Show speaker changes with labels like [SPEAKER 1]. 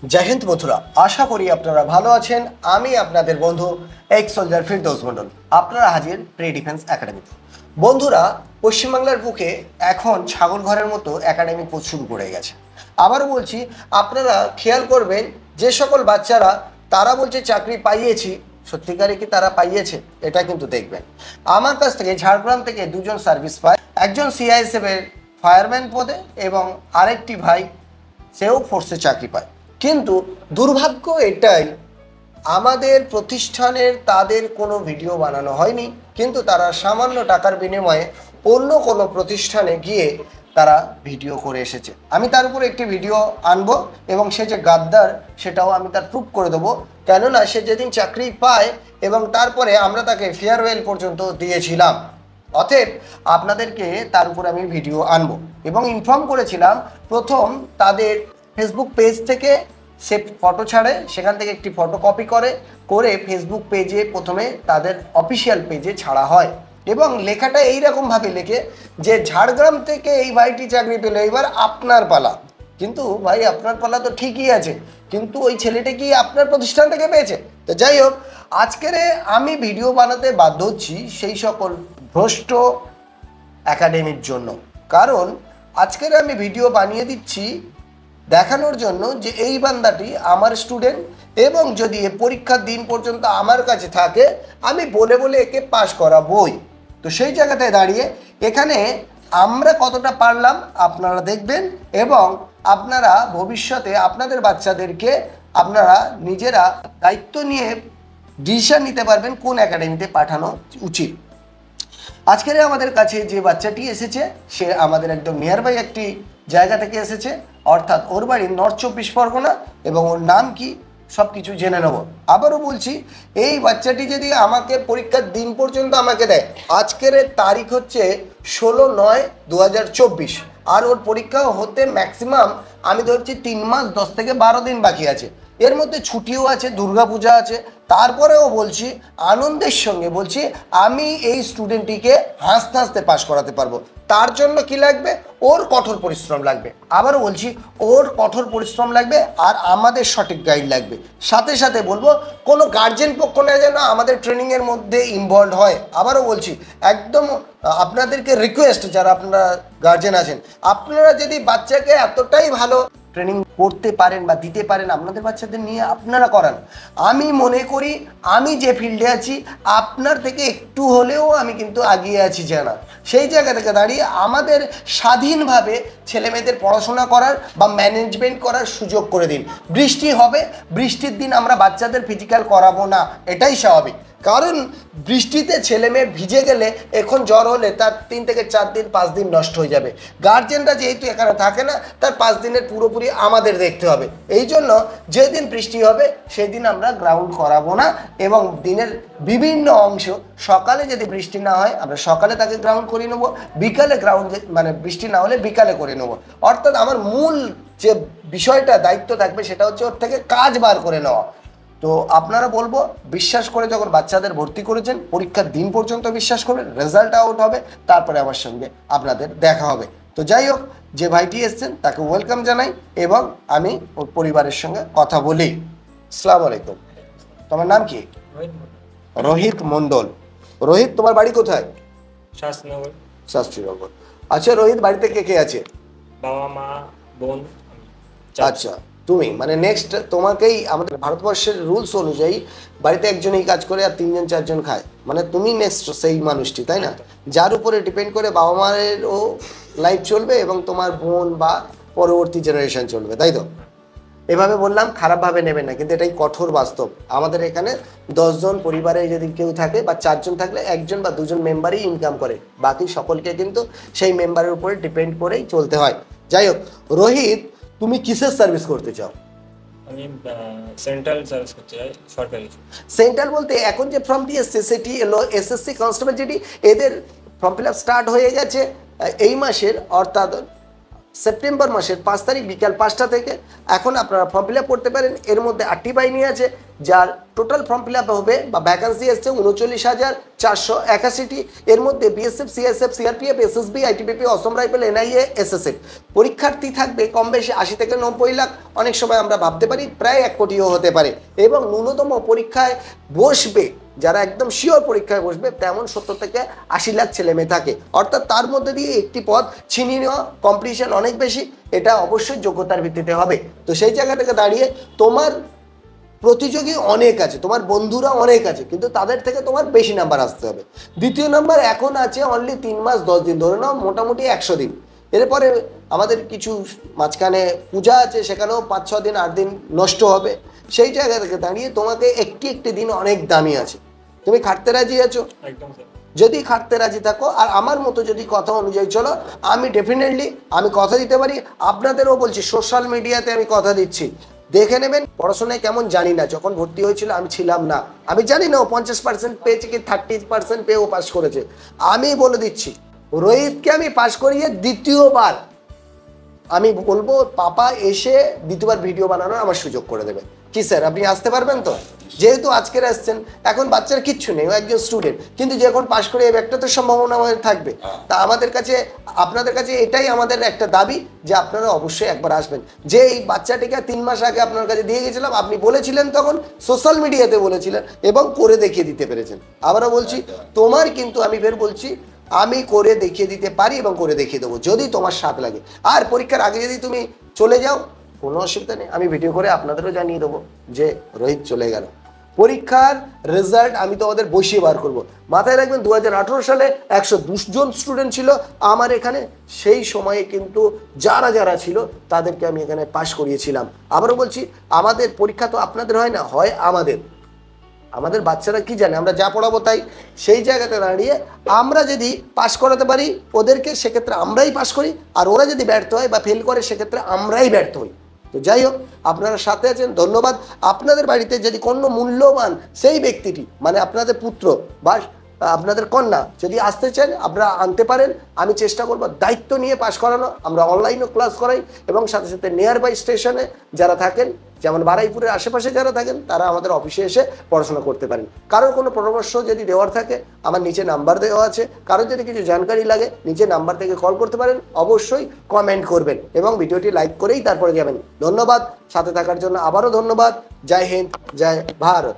[SPEAKER 1] জয় হিন্দ বন্ধুরা, আশা করি আপনারা ভালো আছেন। আমি আপনাদের বন্ধু এক্স সোলজার ফিরদৌস মন্ডল, আপনারা হাজির প্রি ডিফেন্স একাডেমিতে। বন্ধুরা, পশ্চিমবাংলার বুকে এখন ছাগল ঘরের মতো একাডেমি শুরু করে গেছে। আবারও বলছি, আপনারা খেয়াল করবেন, যে সকল বাচ্চারা তারা বলছে চাকরি পাইয়েছি, সত্যিকারে কি তারা পাইয়েছে এটা কিন্তু দেখবেন। আমার কাছ থেকে ঝাড়গ্রাম থেকে দুজন সার্ভিস পায়, একজন সিআইএসএফ এর ফায়ারম্যান পদে এবং আরেকটি ভাই সেও ফোর্সে চাকরি পায়। কিন্তু দুর্ভাগ্য এটাই, আমাদের প্রতিষ্ঠানের তাদের কোনো ভিডিও বানানো হয়নি, কিন্তু তারা সামান্য টাকার বিনিময়ে অন্য কোনো প্রতিষ্ঠানে গিয়ে তারা ভিডিও করে এসেছে। আমি তার উপর একটি ভিডিও আনবো এবং সে যে গাদ্দার সেটাও আমি তার প্রুফ করে দেবো। কেননা সে যেদিন চাকরি পায় এবং তারপরে আমরা তাকে ফেয়ারওয়েল পর্যন্ত দিয়েছিলাম, অতএব আপনাদেরকে তার উপর আমি ভিডিও আনবো এবং ইনফর্ম করেছিলাম প্রথম তাদের ফেসবুক পেজ থেকে সে ফটো ছাড়ে, সেখান থেকে একটি ফটো কপি করে ফেসবুক পেজে প্রথমে তাদের অফিসিয়াল পেজে ছাড়া হয় এবং লেখাটা এইরকমভাবে লেখে যে ঝাড়গ্রাম থেকে এই ভাইটি চাকরি পেল, এইবার আপনার পালা। কিন্তু ভাই, আপনার পালা তো ঠিকই আছে, কিন্তু ওই ছেলেটা কি আপনার প্রতিষ্ঠান থেকে পেয়েছে? তো যাই হোক, আজকের আমি ভিডিও বানাতে বাধ্য হচ্ছি সেই সকল ভ্রষ্ট একাডেমির জন্য। কারণ আজকের আমি ভিডিও বানিয়ে দিচ্ছি দেখানোর জন্য যে এই বান্দাটি আমার স্টুডেন্ট এবং যদি এ পরীক্ষার দিন পর্যন্ত আমার কাছে থাকে আমি বলে বলে একে পাশ করাবই। তো সেই জায়গাটায় দাঁড়িয়ে এখানে আমরা কতটা পারলাম আপনারা দেখবেন এবং আপনারা ভবিষ্যতে আপনাদের বাচ্চাদেরকে আপনারা নিজেরা দায়িত্ব নিয়ে ডিসিশন নিতে পারবেন কোন একাডেমিতে পাঠানো উচিত। আজকের আমাদের কাছে যে বাচ্চাটি এসেছে সে আমাদের একদম নিয়ারবাই একটি জায়গা থেকে এসেছে, অর্থাৎ ওর বাড়ি নর্থ 24 পরগনা এবং ওর নাম কি সব কিছু জেনে নেব। আবারও বলছি, এই বাচ্চাটি যদি আমাকে পরীক্ষার দিন পর্যন্ত আমাকে দেয়, আজকের তারিখ হচ্ছে 16/9/2024 আর ওর পরীক্ষা হতে ম্যাক্সিমাম আমি ধরছি 3 মাস 10 থেকে 12 দিন বাকি আছে। এর মধ্যে ছুটিও আছে, দুর্গাপূজা আছে। তারপরেও বলছি, আনন্দের সঙ্গে বলছি, আমি এই স্টুডেন্টটিকে হাসতে হাসতে পাশ করাতে পারবো। তার জন্য কি লাগবে? ওর কঠোর পরিশ্রম লাগবে। আবারও বলছি, ওর কঠোর পরিশ্রম লাগবে আর আমাদের সঠিক গাইড লাগবে। সাথে সাথে বলবো, কোনো গার্জেন পক্ষ না যেন আমাদের ট্রেনিংয়ের মধ্যে ইনভলভ হয়। আবারও বলছি, একদম আপনাদেরকে রিকোয়েস্ট, যারা আপনারা গার্জেন আছেন, আপনারা যদি বাচ্চাকে এতটাই ভালো ট্রেনিং করতে পারেন বা দিতে পারেন, আপনাদের বাচ্চাদের নিয়ে আপনারা করান। আমি মনে করি আমি যে ফিল্ডে আছি আপনার থেকে একটু হলেও আমি কিন্তু এগিয়ে আছি জানা। সেই জায়গা থেকে দাঁড়িয়ে আমাদের স্বাধীনভাবে ছেলেমেয়েদের পড়াশোনা করার বা ম্যানেজমেন্ট করার সুযোগ করে দিন। বৃষ্টি হবে, বৃষ্টির দিন আমরা বাচ্চাদের ফিজিক্যাল করাবো না, এটাই স্বাভাবিক। কারণ বৃষ্টিতে ছেলে মেয়ে ভিজে গেলে এখন জ্বর হলে তার 3 থেকে 4 দিন 5 দিন নষ্ট হয়ে যাবে। গার্জেনরা যেহেতু এখানে থাকে না, তার 5 দিনের পুরোপুরি আমাদের দেখতে হবে। এই জন্য যেদিন বৃষ্টি হবে সেদিন আমরা গ্রাউন্ড করাবো না এবং দিনের বিভিন্ন অংশ, সকালে যদি বৃষ্টি না হয় আমরা সকালে তাকে গ্রাউন্ড করে নেবো, বিকালে গ্রাউন্ড মানে বৃষ্টি না হলে বিকালে করে নেবো। অর্থাৎ আমার মূল যে বিষয়টা দায়িত্ব থাকবে সেটা হচ্ছে ওর থেকে কাজ বার করে নেওয়া। তো আপনারা বলবো, বিশ্বাস করে যখন বাচ্চাদের ভর্তি করেছেন পরীক্ষার দিন পর্যন্ত বিশ্বাস করবেন, রেজাল্ট আউট হবে, তারপরে আমার সঙ্গে আপনাদের দেখা হবে। তো যাই হোক, যে ভাইটি এসছেন তাকে ওয়েলকাম জানাই এবং আমি ওর পরিবারের সঙ্গে কথা বলি। আসসালামু আলাইকুম। তোমার নাম কি? রোহিত মণ্ডল। রোহিত, তোমার বাড়ি কোথায়? শাস্ত্রীনগর। আচ্ছা রোহিত, বাড়িতে কে কে আছে?
[SPEAKER 2] বাবা, মা, বোন।
[SPEAKER 1] আচ্ছা, তুমি মানে নেক্সট তোমাকেই, আমাদের ভারতবর্ষের রুলস অনুযায়ী বাড়িতে একজনই কাজ করে আর 3জন 4জন খায়, মানে তুমি নেক্সট সেই মানুষটি, তাই না? যার উপরে ডিপেন্ড করে বাবা মায়েরও লাইফ চলবে এবং তোমার বোন বা পরবর্তী জেনারেশন চলবে, তাই তো? এভাবে বললাম, খারাপভাবে নেবেন না, কিন্তু এটাই কঠোর বাস্তব। আমাদের এখানে 10 জন পরিবারে যদি কেউ থাকে বা 4 জন থাকলে 1 জন বা 2 জন মেম্বারই ইনকাম করে, বাকি সকলকে কিন্তু সেই মেম্বারের উপরে ডিপেন্ড করেই চলতে হয়। যাই হোক রোহিত, তুমি কিসের সার্ভিস করতে চাও?
[SPEAKER 2] আমি সেন্ট্রাল সার্ভিস করতে চাই, সরকারি।
[SPEAKER 1] সেন্ট্রাল বলতে এখন যে ফর্মটি এসছে সেটি এলো এসএসসি কনস্টেবল, যেটি এদের ফর্ম ফিল আপ স্টার্ট হয়ে গেছে এই মাসের, অর্থাৎ সেপ্টেম্বর মাসের 5 তারিখ বিকাল 5টা থেকে এখন আপনারা ফর্ম ফিল আপ করতে পারেন। এর মধ্যে 8টি বাহিনী আছে, যার টোটাল ফর্ম ফিল আপ হবে বা ভ্যাকান্সি আসছে 39,481টি। এর মধ্যে BSF, CSF, CRPF, SSB, ITBP, Assam rifle, NIA, SSF. পরীক্ষার্থী থাকবে কম বেশি 80 থেকে 90 লাখ, অনেক সময় আমরা ভাবতে পারি প্রায় 1 কোটিও হতে পারে। এবং ন্যূনতম পরীক্ষায় বসবে, যারা একদম শিওর পরীক্ষায় বসবে, তেমন 70 থেকে 80 লাখ ছেলে মেয়ে থাকে। অর্থাৎ তার মধ্যে দিয়ে একটি পদ ছিনিয়ে নেওয়া, কম্পিটিশন অনেক বেশি, এটা অবশ্যই যোগ্যতার ভিত্তিতে হবে। তো সেই জায়গা থেকে দাঁড়িয়ে তোমার প্রতিযোগী অনেক আছে, তোমার বন্ধুরা অনেক আছে, কিন্তু তাদের থেকে তোমার বেশি নাম্বার আসতে হবে। দ্বিতীয় নাম্বার, এখন আছে অনলি 3 মাস 10 দিন, ধরে নাও মোটামুটি 100 দিন। এরপরে আমাদের কিছু মাঝখানে পূজা আছে, সেখানেও 5-6 দিন 8 দিন নষ্ট হবে। সেই জায়গা থেকে দাঁড়িয়ে তোমাকে একটি দিন অনেক দামি আছে। তুমি খাটতে রাজি আছো?
[SPEAKER 2] একদম স্যার।
[SPEAKER 1] যদি খাটতে রাজি থাকো আর আমার মতো যদি কথা অনুযায়ী চলো, আমি ডেফিনেটলি আমি কথা দিতে পারি। আপনাদেরও বলছি, সোশ্যাল মিডিয়াতে আমি কথা দিচ্ছি, দেখে নেবেন। পড়াশোনায় কেমন জানি না, যখন ভর্তি হয়েছিল আমি ছিলাম না, আমি জানি না ও 50% পেয়েছে কি 30% পেয়েও পাস করেছে। আমি বলে দিচ্ছি, রোহিতকে আমি পাস করিয়ে দ্বিতীয়বার আমি বলবো পাপা এসে দ্বিতীয়বার ভিডিও বানানোর আমার সুযোগ করে দেবে। কি স্যার, আপনি আসতে পারবেন তো? যেহেতু আজকের আসছেন, এখন বাচ্চার কিচ্ছু নেই, ও একজন স্টুডেন্ট, কিন্তু যখন পাশ করে একটা তো সম্ভাবনা আমাদের থাকবে। তা আমাদের কাছে, আপনাদের কাছে এটাই আমাদের একটা দাবি যে আপনারা অবশ্যই একবার আসবেন। যে এই বাচ্চাটিকে 3 মাস আগে আপনার কাছে দিয়ে গেছিলাম, আপনি বলেছিলেন, তখন সোশ্যাল মিডিয়াতে বলেছিলেন এবং করে দেখিয়ে দিতে পেরেছেন। আবারও বলছি, তোমার কিন্তু আমি ফের বলছি, আমি করে দেখিয়ে দিতে পারি এবং করে দেখিয়ে দেবো যদি তোমার স্বাদ লাগে। আর পরীক্ষার আগে যদি তুমি চলে যাও, কোনো অসুবিধা নেই, আমি ভিডিও করে আপনাদেরও জানিয়ে দেবো যে রোহিত চলে গেল। পরীক্ষার রেজাল্ট আমি তোমাদের বসিয়ে বার করবো। মাথায় রাখবেন, 2018 সালে 102 জন স্টুডেন্ট ছিল আমার এখানে। সেই সময়ে কিন্তু যারা ছিল তাদেরকে আমি এখানে পাশ করিয়েছিলাম। আবারও বলছি, আমাদের পরীক্ষা তো আপনাদের হয় না, হয় আমাদের বাচ্চারা কি জানে, আমরা যা পড়াবো তাই। সেই জায়গাতে দাঁড়িয়ে আমরা যদি পাশ করাতে পারি ওদেরকে, সেক্ষেত্রে আমরাই পাশ করি। আর ওরা যদি ব্যর্থ হয় বা ফেল করে, সেক্ষেত্রে আমরাই ব্যর্থ হই। তো যাই হোক, আপনারা সাথে আছেন, ধন্যবাদ। আপনাদের বাড়িতে যদি কোনো মূল্যবান সেই ব্যক্তিটি, মানে আপনাদের পুত্র বা আপনাদের কন্যা যদি আসতে চান, আপনারা আনতে পারেন। আমি চেষ্টা করব দায়িত্ব নিয়ে পাশ করানো। আমরা অনলাইনও ক্লাস করাই এবং সাথে সাথে নিয়ার বাই স্টেশনে যারা থাকেন, যেমন বারাইপুরের আশেপাশে যারা থাকেন, তারা আমাদের অফিসে এসে পড়াশোনা করতে পারেন। কারোর কোনো পরামর্শ যদি দেওয়ার থাকে, আমার নিচে নাম্বার দেওয়া আছে। কারোর যদি কিছু জানকারি লাগে, নিচে নাম্বার থেকে কল করতে পারেন। অবশ্যই কমেন্ট করবেন এবং ভিডিওটি লাইক করেই তারপরে যাবেন। ধন্যবাদ সাথে থাকার জন্য, আবারও ধন্যবাদ। জয় হিন্দ, জয় ভারত।